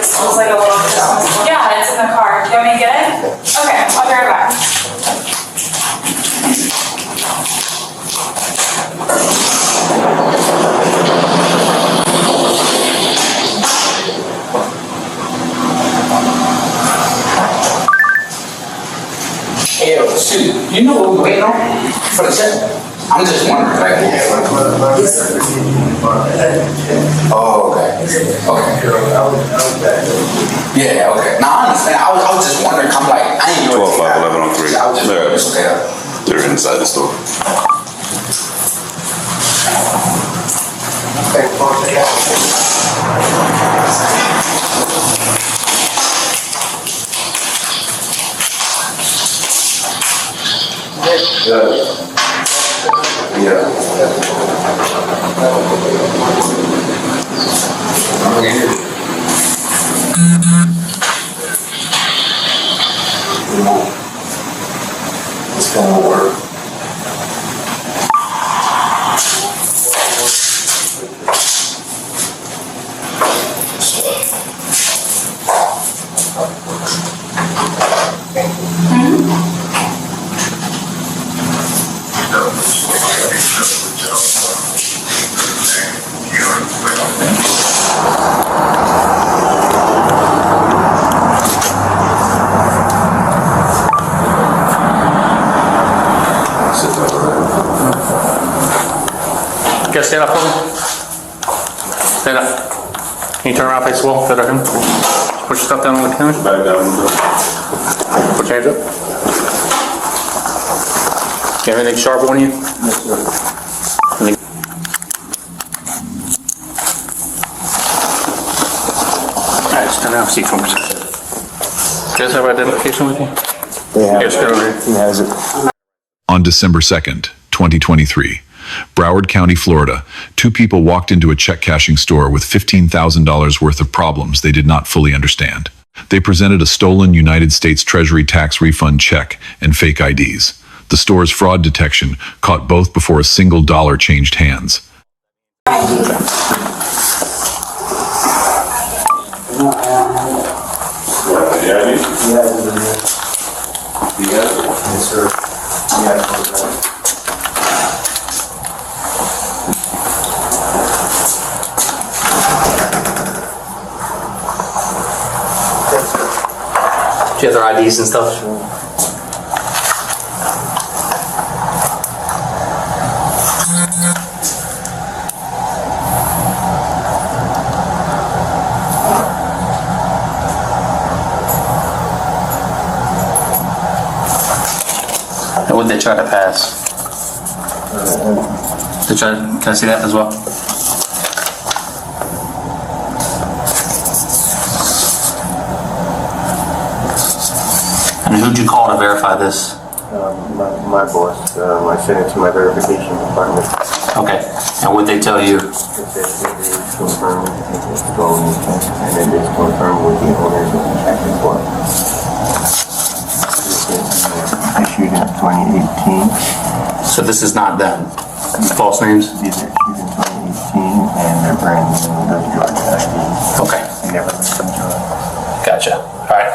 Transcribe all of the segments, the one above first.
This looks like a little Christmas. Yeah, it's in the car. Do you want me to get it? Okay, I'll be right back. Hey, shoot, you know what we're waiting on for the check? I'm just wondering, like, oh, okay. Yeah, okay. Now I understand. I was just wondering. I'm like, I ain't know. 12/5/11/03. I was just okay. They're inside the store. It's gonna work. Guys, stand up for me. Stand up. Can you turn around, face the wall? Put your stuff down on the counter. Put your hands up. You have anything sharp on you? Yes, sir. Alright, stand down, see for me. Do you guys have identification with you? Yeah. Yes, go over here. He has it. On December 2nd, 2023, Broward County, Florida, two people walked into a check cashing store with $15,000 worth of problems they did not fully understand. They presented a stolen United States Treasury tax refund check and fake IDs. The store's fraud detection caught both before a single dollar changed hands. Yes, sir. Do you have their IDs and stuff? And what did they try to pass? Can I see that as well? And who'd you call to verify this? My boss. I sent it to my verification department. Okay. And what'd they tell you? It says confirmed, it's going, and then it's confirmed with the owners of the check report. Issued in 2018. So this is not them? False names? These are issued in 2018, and they're brand new, those Georgia IDs. Okay. They never left from Georgia. Gotcha. All right.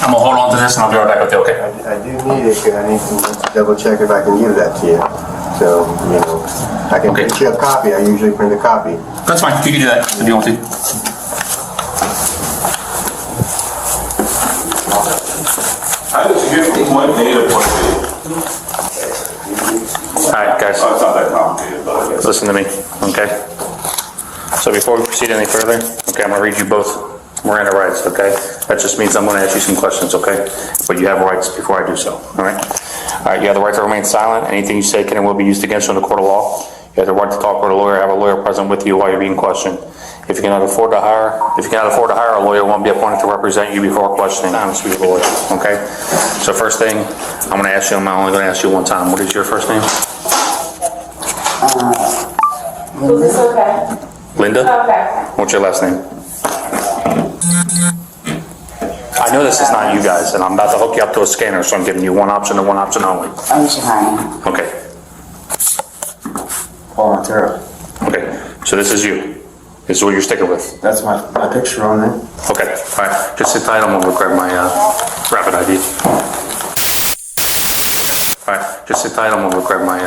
I'm gonna hold on to this and I'll be right back with you, okay? I do need it, because I need to double check if I can give that to you. So, you know, I can print you a copy. I usually print a copy. That's fine. You can do that if you want to. How did you get from what date to what date? All right, guys. Oh, it's not that complicated, but I guess. Listen to me, okay? So before we proceed any further, okay, I'm gonna read you both Miranda rights, okay? That just means I'm gonna ask you some questions, okay? But you have rights before I do so, all right? All right, you have the right to remain silent. Anything you say can and will be used against you in the court of law. You have the right to talk with a lawyer, have a lawyer present with you while you're being questioned. If you cannot afford to hire a lawyer, won't be appointed to represent you before questioning. I'm a sweet lawyer, okay? So first thing, I'm gonna ask you, I'm only gonna ask you one time. What is your first name? It's okay. Linda? Okay. What's your last name? I know this is not you guys, and I'm about to hook you up to a scanner, so I'm giving you one option and one option only. I'm Shahani. Okay, Paul Montero. okay, so this is you. Is what you're sticking with? That's my picture on there. Okay, all right. Just sit tight. I'm gonna grab my rapid ID. All right, just sit tight. I'm gonna grab my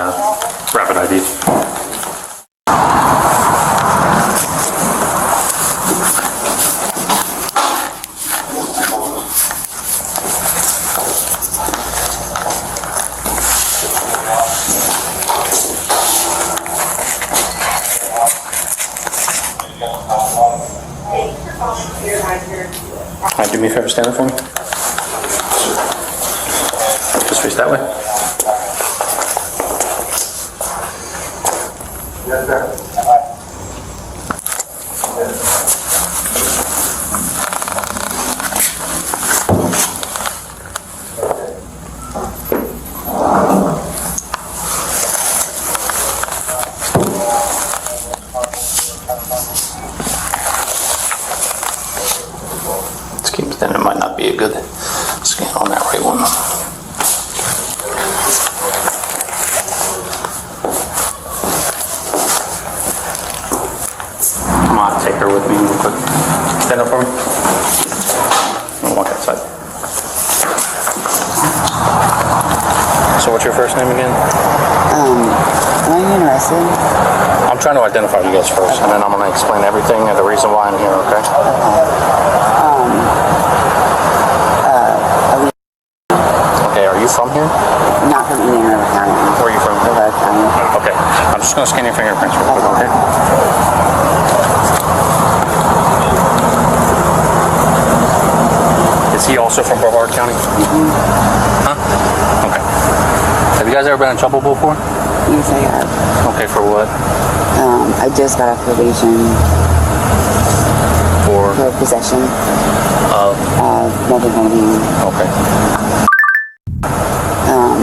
rapid ID. All right, do me a favor, stand up for me. Just face that way. Yes, sir. Then it might not be a good scan on that right one. Come on, take her with me real quick. Stand up for me. I'll walk outside. So what's your first name again? Am I interested? I'm trying to identify you guys first, and then I'm going to explain everything and the reason why I'm here, okay? Okay, are you from here? Not from Broward County. Where are you from? Broward County. Okay, I'm just going to scan your fingerprints real quick, okay? Is he also from Broward County? Huh? Okay. Have you guys ever been in trouble before? Yes, I have. Okay, for what? I just got off probation For? for possession Of? of methamphetamine. Okay.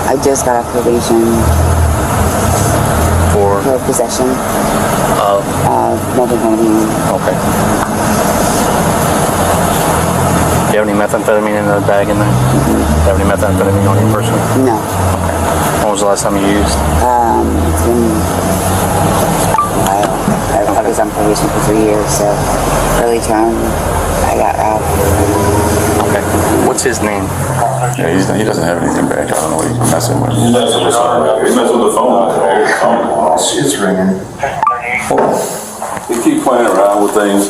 I just got off probation For? for possession Of? of methamphetamine. Okay. Do you have any methamphetamine in the bag in there? Do you have any methamphetamine on your person? No. When was the last time you used? It's been a while. I was on probation for 3 years, so early term, I got out. Okay. What's his name? Yeah, he doesn't have anything back. I don't know what he's messing with. He's messing with the phone. It's ringing. He keep playing around with things.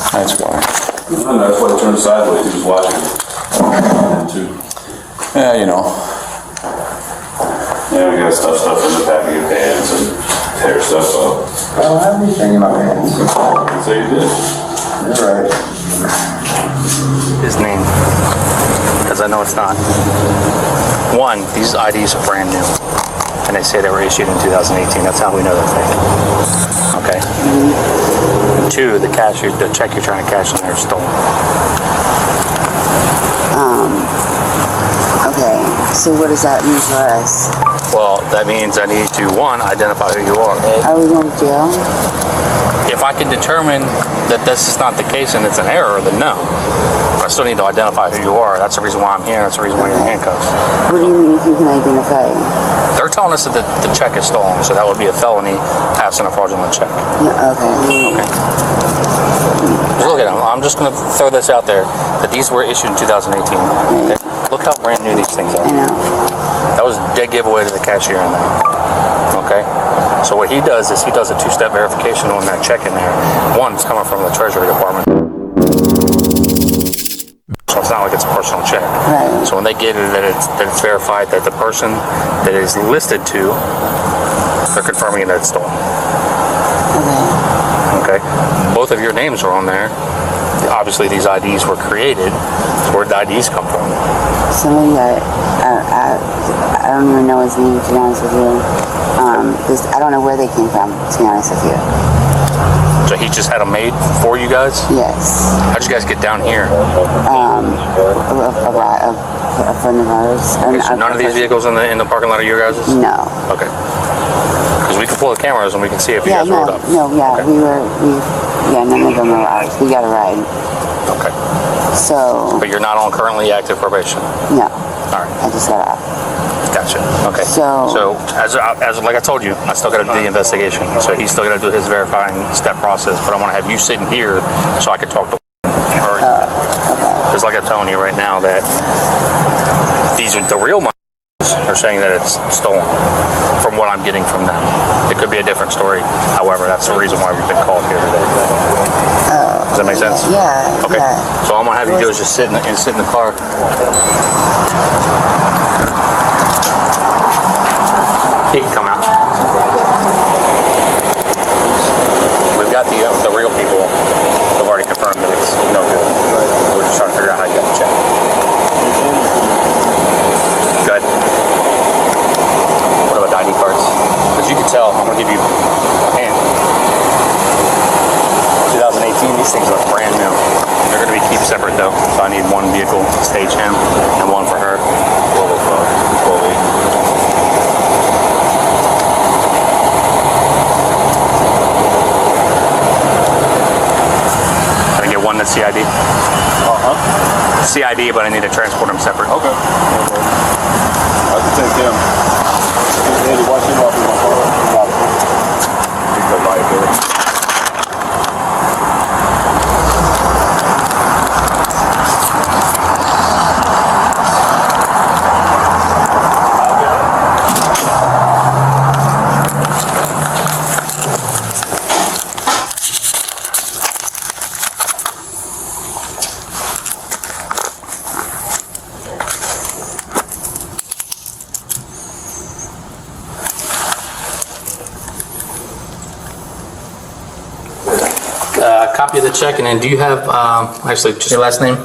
That's why. And that's why he turned sideways. He was watching it. Too. Yeah, you know. Yeah, we gotta stuff in the back of your pants and tear stuff up. I don't have anything in my pants. So you did. You're right. His name. Because I know it's not. One, these IDs are brand new. And they say they were issued in 2018. That's how we know they're fake. Okay? And two, the check you're trying to cash in there is stolen. Okay, so what does that mean for us? Well, that means I need to, one, identify who you are. Are we going to jail? If I can determine that this is not the case and it's an error, then no. But I still need to identify who you are. That's the reason why I'm here. That's the reason why you're in handcuffs. What do you mean if you can identify? They're telling us that the check is stolen, so that would be a felony, passing a fraudulent check. Yeah, okay. Just look at them. I'm just going to throw this out there, that these were issued in 2018. Okay? Look how brand new these things are. I know. That was a dead giveaway to the cashier in there. Okay? So what he does is he does a two-step verification on that check in there. One, it's coming from the Treasury Department. So it's not like it's a personal check. Right. So when they get it, that it's verified that the person that is listed to, they're confirming that it's stolen. Okay. Okay? Both of your names are on there. Obviously, these IDs were created. Where'd the IDs come from? Somebody I don't even know his name, to be honest with you. Because I don't know where they came from, to be honest with you. So he just had them made for you guys? Yes. How'd you guys get down here? A friend of ours. Okay, so none of these vehicles in the parking lot are your guys'? No. Okay. Because we can pull the cameras and we can see if you guys rode up. No, yeah, Okay. none of them were ours. We got a ride. Okay. So, But you're not on currently active probation? no, All right. I just got off. Gotcha. Gotcha. Okay. So- as like I told you, I still got to do the investigation. So he's still got to do his verifying step process. But I want to have you sitting here so I can talk to her. Because like I'm telling you right now that these are the real money. Are saying that it's stolen from what I'm getting from them. It could be a different story. However, that's the reason why we've been called here today. Does that make sense? Yeah. Okay. Yeah. So all I'm gonna have you do is just sit in the car. He can come out. We've got the real people who've already confirmed that it's no good. We're just trying to figure out how you got the check. Good. What about ID cards? Because you can tell, I'm gonna give you a hand. 2018, these things look brand new. They're gonna be kept separate though. So I need one vehicle, stage him, and one for her. Can I get one that's CID? CID, but I need to transport them separate. Okay. I can take him. Eddie, watch him off in my car. Take the liability. Copy of the check, and then do you have, actually, just your last name?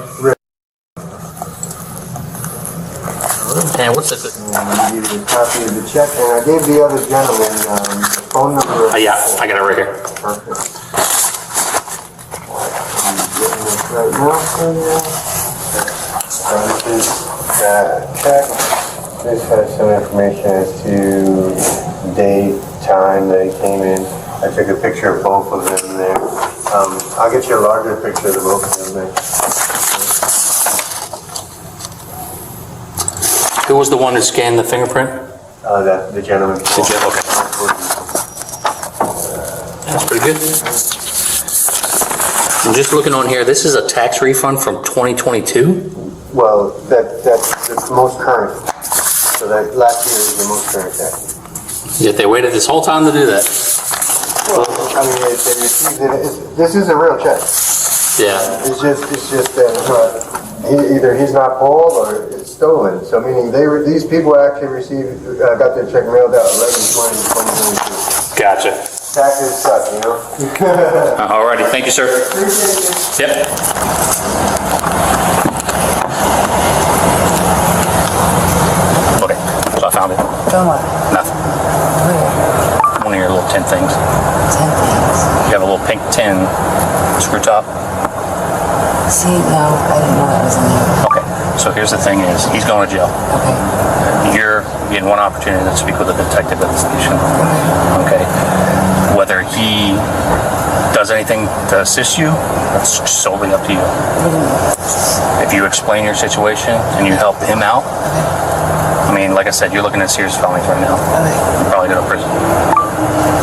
And what's the, I give you a copy of the check, and I gave the other gentleman the phone number. yeah, I got it right here. Perfect. I'm getting this right now for you. So this is that check. This has some information as to date, time that it came in. I took a picture of both of them there. I'll get you a larger picture of the both of them there. Who was the one that scanned the fingerprint? That the gentleman. Okay. That's pretty good. I'm just looking on here, this is a tax refund from 2022? Well, that's the most current. So that last year is the most current tax. Yet they waited this whole time to do that. Well, I mean, they received it. This is a real check. Yeah. It's just that either he's not pulled or it's stolen. So meaning these people actually received, got their check mailed out 11/20/2022. Gotcha. Taxes suck, you know? Alrighty, thank you, sir. Yep. Okay, so I found it. From what? Nothing. Where? One of your little tin things. 10 things. You have a little pink tin screw top. See, no, I didn't know that was in there. Okay, so here's the thing is, he's going to jail. Okay. You're getting one opportunity to speak with a detective at the station. Okay. Whether he does anything to assist you, that's solely up to you. If you explain your situation and you help him out, I mean, like I said, you're looking at serious felonies right now. You'll probably go to prison.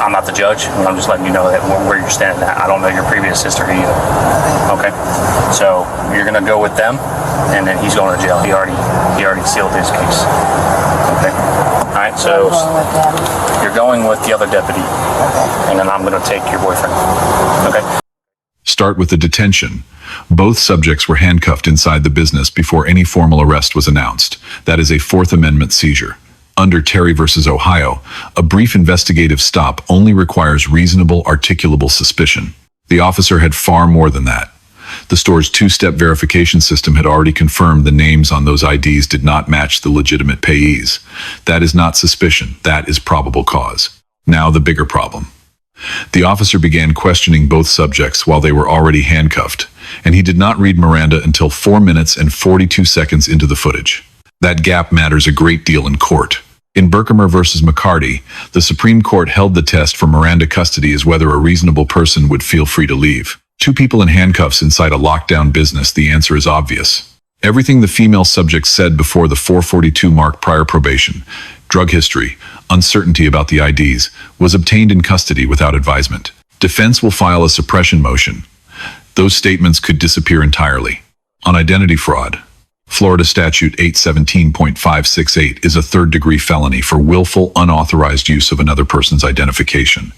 I'm not the judge, and I'm just letting you know that where you're standing at. I don't know your previous history either. Okay? So you're gonna go with them, and then he's going to jail. He already sealed his case. Okay? All right, so you're going with the other deputy, and then I'm gonna take your boyfriend. Okay? Start with the detention. Both subjects were handcuffed inside the business before any formal arrest was announced. That is a Fourth Amendment seizure. Under Terry versus Ohio, a brief investigative stop only requires reasonable, articulable suspicion. The officer had far more than that. The store's two-step verification system had already confirmed the names on those IDs did not match the legitimate payees. That is not suspicion, that is probable cause. Now the bigger problem. The officer began questioning both subjects while they were already handcuffed, and he did not read Miranda until 4 minutes and 42 seconds into the footage. That gap matters a great deal in court. In Berkemer versus McCarty, the Supreme Court held the test for Miranda custody as whether a reasonable person would feel free to leave. Two people in handcuffs inside a lockdown business, the answer is obvious. Everything the female subject said before the 442 mark prior probation, drug history, uncertainty about the IDs, was obtained in custody without advisement. Defense will file a suppression motion. Those statements could disappear entirely. On identity fraud, Florida Statute 817.568 is a third-degree felony for willful, unauthorized use of another person's identification.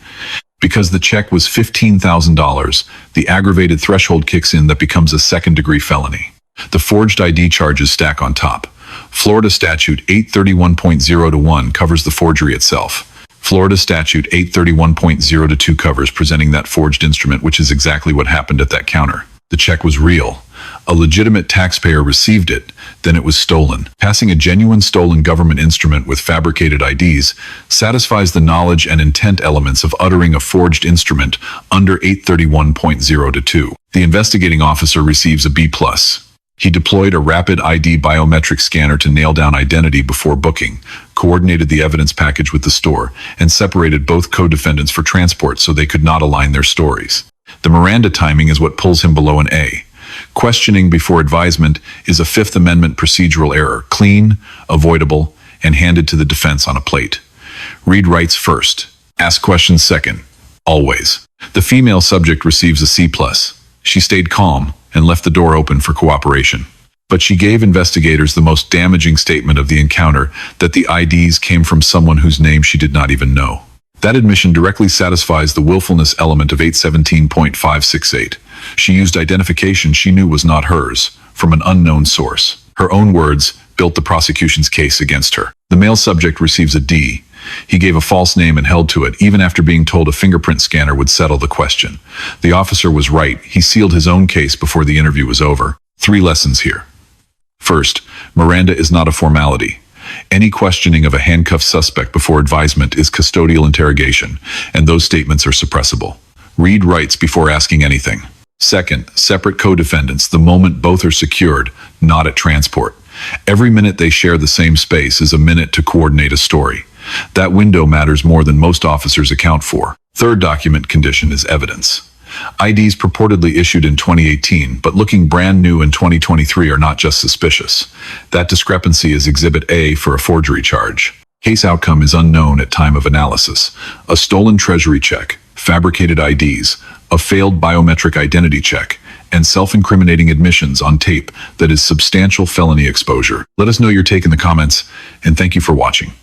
Because the check was $15,000, the aggravated threshold kicks in that becomes a second-degree felony. The forged ID charges stack on top. Florida Statute 831.0-1 covers the forgery itself. Florida Statute 831.0-2 covers presenting that forged instrument, which is exactly what happened at that counter. The check was real. A legitimate taxpayer received it, then it was stolen. Passing a genuine stolen government instrument with fabricated IDs satisfies the knowledge and intent elements of uttering a forged instrument under 831.0-2. The investigating officer receives a B+. He deployed a rapid ID biometric scanner to nail down identity before booking, coordinated the evidence package with the store, and separated both co-defendants for transport so they could not align their stories. The Miranda timing is what pulls him below an A. Questioning before advisement is a Fifth Amendment procedural error, clean, avoidable, and handed to the defense on a plate. Read rights first. Ask questions second. Always. The female subject receives a C+. She stayed calm and left the door open for cooperation. But she gave investigators the most damaging statement of the encounter, that the IDs came from someone whose name she did not even know. That admission directly satisfies the willfulness element of 817.568. She used identification she knew was not hers, from an unknown source. Her own words built the prosecution's case against her. The male subject receives a D. He gave a false name and held to it, even after being told a fingerprint scanner would settle the question. The officer was right. He sealed his own case before the interview was over. 3 lessons here. First, Miranda is not a formality. Any questioning of a handcuffed suspect before advisement is custodial interrogation, and those statements are suppressible. Read rights before asking anything. Second, separate co-defendants the moment both are secured, not at transport. Every minute they share the same space is a minute to coordinate a story. That window matters more than most officers account for. Third document condition is evidence. IDs purportedly issued in 2018, but looking brand new in 2023 are not just suspicious. That discrepancy is Exhibit A for a forgery charge. Case outcome is unknown at time of analysis. A stolen Treasury check, fabricated IDs, a failed biometric identity check, and self-incriminating admissions on tape that is substantial felony exposure. Let us know your take in the comments, and thank you for watching.